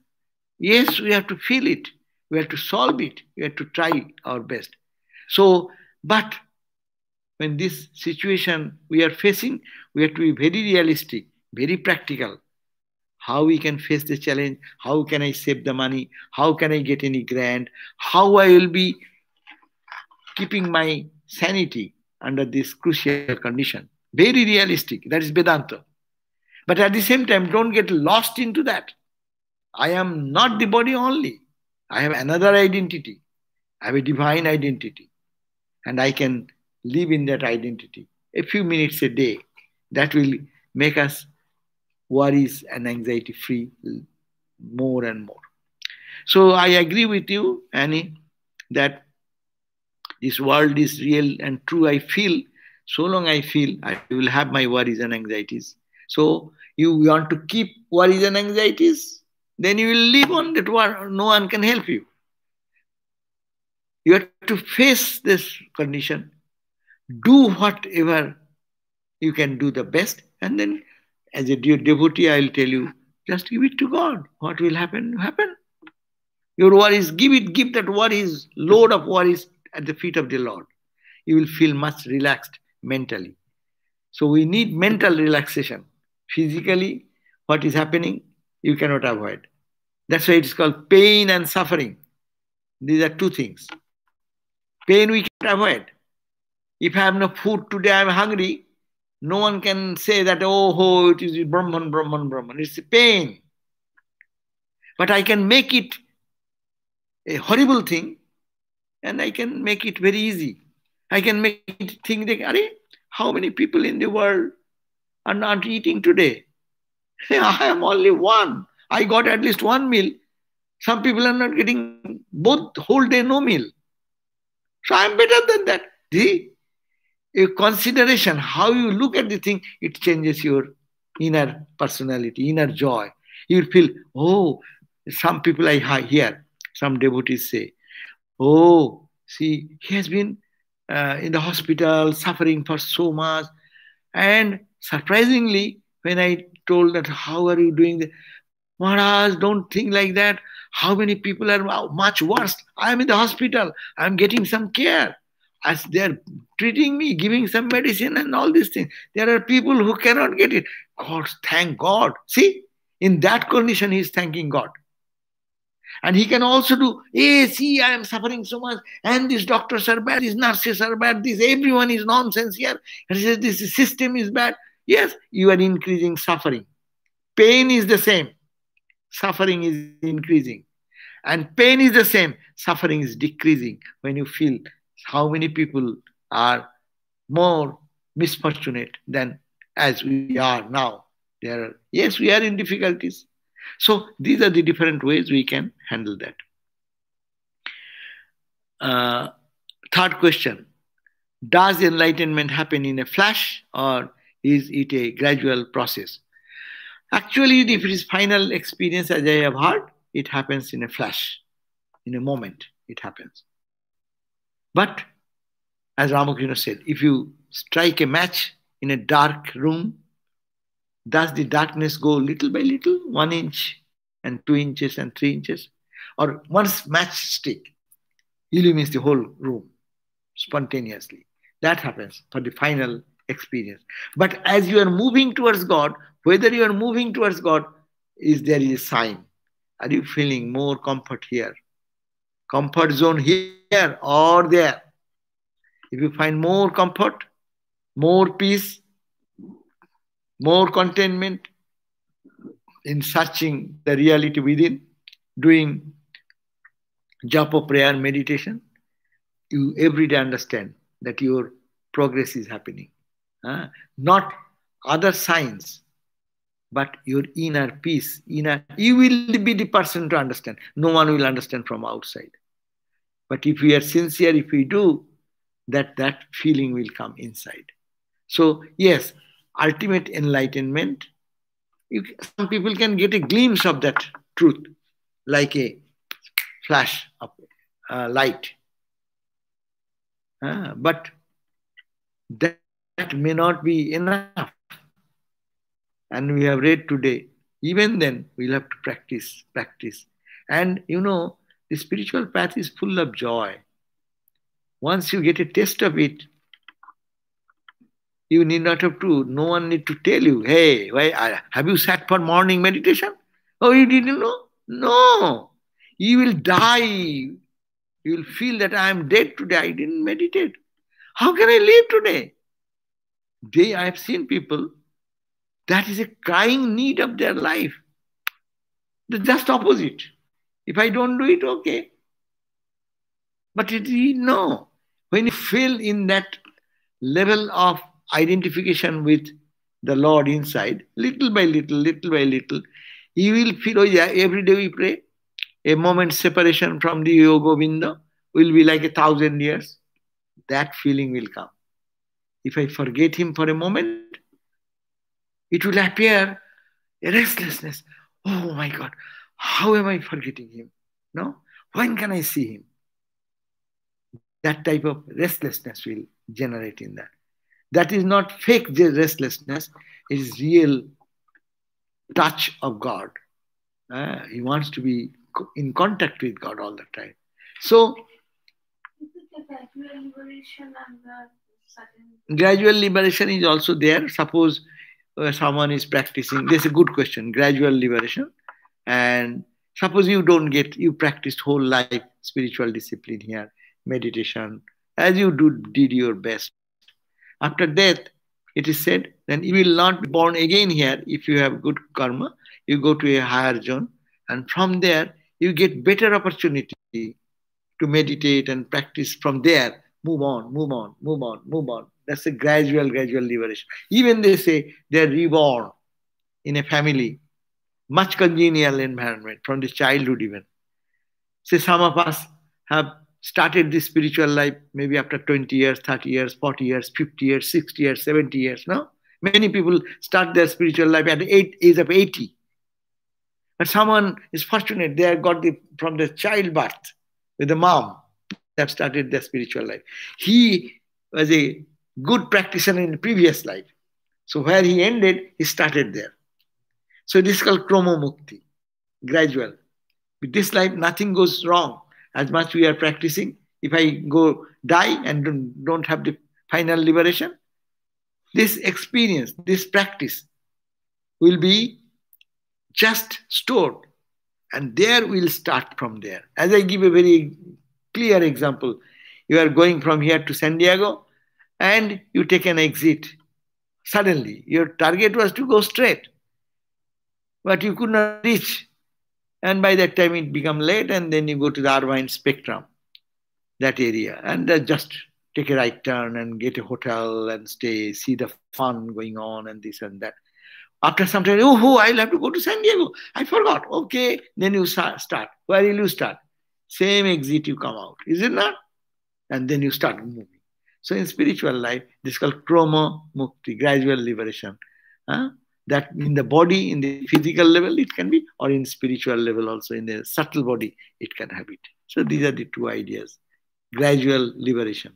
A: yes, we have to feel it. We have to solve it. We have to try our best. So, but when this situation we are facing, we have to be very realistic, very practical. How we can face the challenge, how can I save the money, how can I get any grant, how I will be keeping my sanity under this crucial condition. Very realistic, that is Vedanta. But at the same time, don't get lost into that. I am not the body only. I have another identity. I have a divine identity. And I can live in that identity a few minutes a day. That will make us worries and anxiety free more and more. So I agree with you, Annie, that this world is real and true. I feel, so long I feel, I will have my worries and anxieties. So you want to keep worries and anxieties, then you will live on that world. No one can help you. You have to face this condition, do whatever you can do the best, and then as a dear devotee, I will tell you, just give it to God. What will happen, happen. Your worries, give that worries, load of worries at the feet of the Lord. You will feel much relaxed mentally. So we need mental relaxation. Physically, what is happening, you cannot avoid. That's why it is called pain and suffering. These are two things. Pain we cannot avoid. If I have no food today, I am hungry. No one can say that, oh, it is Brahman, Brahman, Brahman. It's pain. But I can make it a horrible thing, and I can make it very easy. I can make it think that, how many people in the world are not eating today? I am only one. I got at least one meal. Some people are not getting both whole day no meal. So I am better than that. See, a consideration, how you look at the thing, it changes your inner personality, inner joy. You will feel, oh, some people I hear, some devotees say, oh, see, he has been in the hospital suffering for so much. And surprisingly, when I told that, how are you doing? Maharaj, don't think like that. How many people are much worse? I am in the hospital. I am getting some care. As they are treating me, giving some medicine and all these things. There are people who cannot get it. God, thank God. See, in that condition, he is thanking God. And he can also do, hey, see, I am suffering so much, and these doctors are bad, these nurses are bad, this everyone is nonsense here. He says this system is bad. Yes, you are increasing suffering. Pain is the same. Suffering is increasing. And pain is the same. Suffering is decreasing when you feel how many people are more misfortunate than as we are now. Yes, we are in difficulties. So these are the different ways we can handle that. Third question. Does enlightenment happen in a flash or Is it a gradual process? Actually, if it is final experience, as I have heard, it happens in a flash, in a moment, it happens. But, as Ramakrishna said, if you strike a match in a dark room, does the darkness go little by little, 1 inch and 2 inches and 3 inches? Or once matchstick illumines the whole room spontaneously? That happens for the final experience. But as you are moving towards God, whether you are moving towards God, there is a sign. Are you feeling more comfort here? Comfort zone here or there? If you find more comfort, more peace, more contentment in searching the reality within, doing japa, prayer, meditation, you every day understand that your progress is happening. Not other signs, but your inner peace. You will be the person to understand. No one will understand from outside. But if we are sincere, if we do, that feeling will come inside. So yes, ultimate enlightenment, some people can get a glimpse of that truth, like a flash of light. But that may not be enough. And we have read today, even then we'll have to practice. And the spiritual path is full of joy. Once you get a taste of it, you need not have to, no one need to tell you, hey, have you sat for morning meditation? Oh, you didn't know? No. You will die. You will feel that I am dead today. I didn't meditate. How can I live today? I have seen people, that is a crying need of their life. The just opposite. If I don't do it, okay. But no. When you feel in that level of identification with the Lord inside, little by little, you will feel, oh yeah, every day we pray. A moment's separation from the Yoga Govinda will be like 1,000 years. That feeling will come. If I forget him for a moment, it will appear a restlessness. Oh my God, how am I forgetting him? No? When can I see him? That type of restlessness will generate in that. That is not fake restlessness. It is real touch of God. He wants to be in contact with God all the time. So,
C: is it the gradual liberation and the sudden?
A: Gradual liberation is also there. Suppose someone is practicing, this is a good question, gradual liberation. And suppose you practiced whole life spiritual discipline here, meditation, as you did your best. After death, it is said, then you will not be born again here if you have good karma. You go to a higher zone, and from there, you get better opportunity to meditate and practice from there. Move on. That's a gradual liberation. Even they say they're reborn in a family, much congenial environment from the childhood even. Say some of us have started this spiritual life maybe after 20 years, 30 years, 40 years, 50 years, 60 years, 70 years, no? Many people start their spiritual life at the age of 80. But someone is fortunate, they have got from the childbirth with the mom, they have started their spiritual life. He was a good practitioner in the previous life. So where he ended, he started there. So this is called Kromo Mukti, gradual. With this life, nothing goes wrong. As much we are practicing, if I go die and don't have the final liberation, this experience, this practice will be just stored. And there we'll start from there. As I give a very clear example, you are going from here to San Diego and you take an exit. Suddenly, your target was to go straight, but you could not reach. And by that time it become late, and then you go to the Irvine Spectrum, that area, and just take a right turn and get a hotel and stay, see the fun going on and this and that. After some time, oh, I'll have to go to San Diego. I forgot. Okay, then you start. Where will you start? Same exit you come out, is it not? And then you start moving. So in spiritual life, this is called kroma mukti, gradual liberation. Huh? That in the body, in the physical level, it can be, or in spiritual level also, in the subtle body, it can have it. So these are the two ideas. Gradual liberation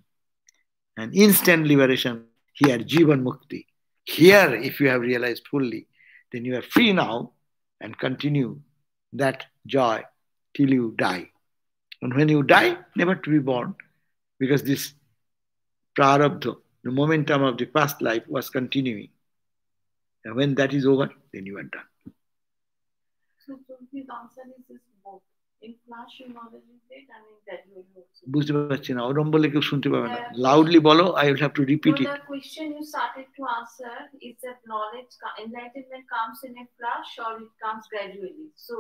A: and instant liberation. Here, jivan mukti. Here, if you have realized fully, then you are free now and continue that joy till you die. And when you die, never to be born, because this prarabdha, the momentum of the past life was continuing. And when that is over, then you are done.
C: So his answer is this both. In flash knowledge is it and in gradual also.
A: বুঝতে পারছি না ওরম বলে কেউ শুনতে পাবে না loudly বলো I will have to repeat it.
C: The question you started to answer is that knowledge enlightenment comes in a flash or it comes gradually, so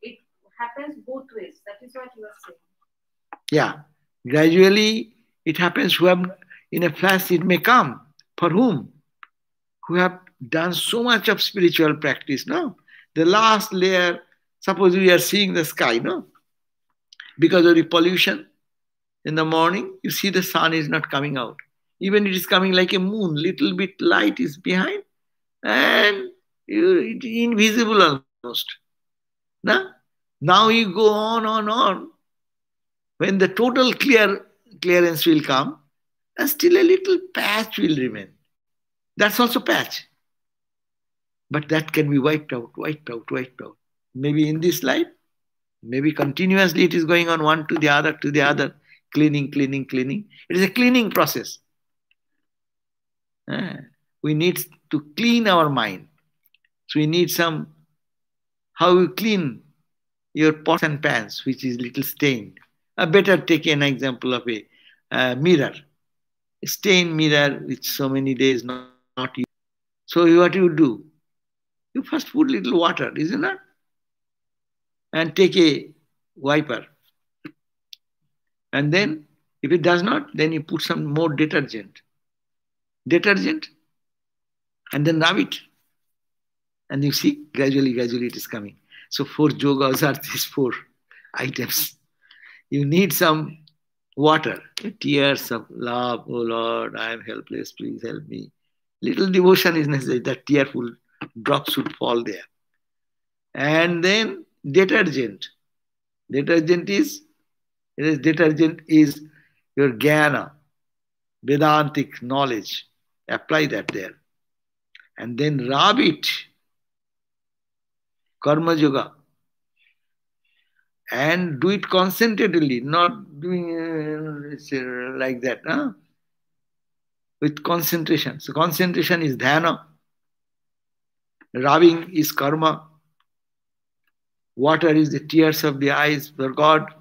C: it happens both ways. That is what you are saying.
A: Yeah, gradually it happens. Who have in a flash it may come. For whom? Who have done so much of spiritual practice, no? The last layer, suppose we are seeing the sky, no? Because of the pollution, in the morning, you see the sun is not coming out. Even it is coming like a moon, little bit light is behind, and it is invisible almost. No? Now you go on. When the total clearance will come, and still a little patch will remain. That's also patch. But that can be wiped out. Maybe in this life, maybe continuously it is going on one to the other, cleaning. It is a cleaning process. We need to clean our mind. So we need some, how you clean your pots and pans, which is little stained. Better take an example of a mirror. A stained mirror which so many days not used. So what you do? You first put little water, is it not? And take a wiper. And then, if it does not, then you put some more detergent. And then rub it. And you see, gradually it is coming. So 4 yogas are these 4 items. You need some water, tears of love. Oh Lord, I am helpless, please help me. Little devotion is necessary, that tearful drops should fall there. And then detergent. Detergent is your jnana, Vedantic knowledge. Apply that there. And then rub it, karma yoga. And do it concentratedly, not doing like that. Huh? With concentration. So concentration is dhyana. Rubbing is karma. Water is the tears of the eyes for God.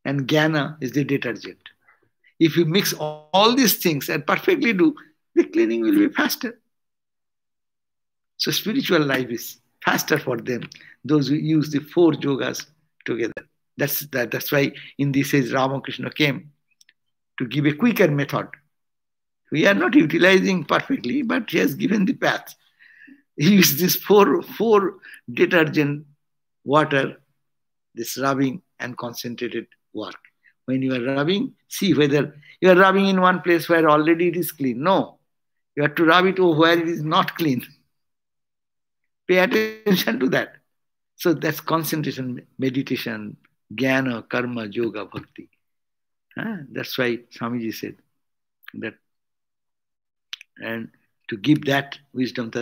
A: And jnana is the detergent. If you mix all these things and perfectly do, the cleaning will be faster. So spiritual life is faster for them, those who use the 4 yogas together. That's why in this age Ramakrishna came to give a quicker method. We are not utilizing perfectly, but he has given the path. He used this 4 detergent water, this rubbing and concentrated work. When you are rubbing, see whether you are rubbing in one place where already it is clean. No, you have to rub it where it is not clean. Pay attention to that. So that's concentration, meditation, jnana, karma, yoga, bhakti. That's why Swamiji said that, and to give that wisdom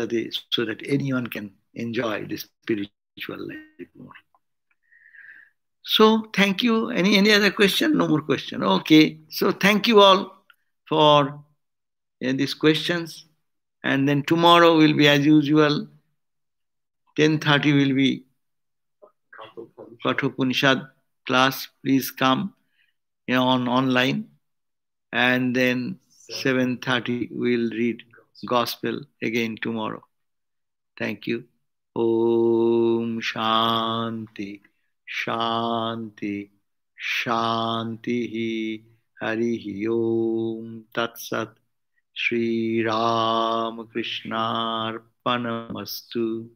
A: so that anyone can enjoy the spiritual life more. So thank you. Any other question? No more question. Okay. So thank you all for these questions. And then tomorrow will be as usual. 10:30 will be Kathopanishad class. Please come online. And then 7:30 we'll read Gospel again tomorrow. Thank you. Om Shanti. Harihi Om Tat Sat. Shri Ram Krishnarpanamastu.